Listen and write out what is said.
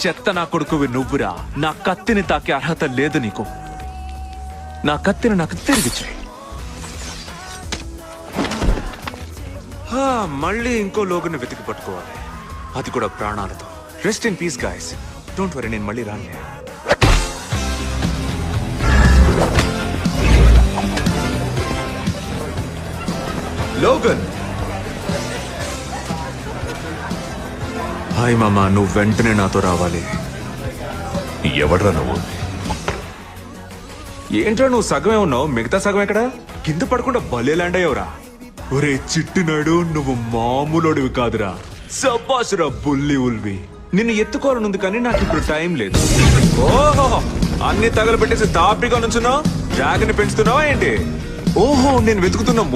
చెత్త నా కొడుకువి నువ్వురా. నా కత్తిని తాకే అర్హత లేదు నీకు. నా కత్తిని నాకు తిరిగిచ్చాయి. మళ్ళీ ఇంకో లోగుని వెతికి పట్టుకోవాలి, అది కూడా ప్రాణాలతో. Rest in peace guys, don't worry, నేను మళ్ళీ రానులే. లోగన్, హాయ్ మామా, నువ్వు వెంటనే నాతో రావాలి. ఎవడ్రా నువ్వు? ఏంట్రా నువ్వు సగమే ఉన్నావు, మిగతా సగం ఎక్కడా? కింద పడకుండా భలే ల్యాండ్ అయ్యవరా. ఒరే చిట్టినాడు, నువ్వు మామూలుడివి కాదురా. సబ్బాసురా బుల్లి ఉల్వి. నిన్ను ఎత్తుకోవాలనుంది కానీ నాకు ఇప్పుడు టైం లేదు. ఓహో, అన్ని తగలబెట్టేసి తాపిగా నుంచున్నావు. డ్రాగన్ పెంచుతున్నావా ఏంటి? ఓహో, నేను వెతుకుతున్నా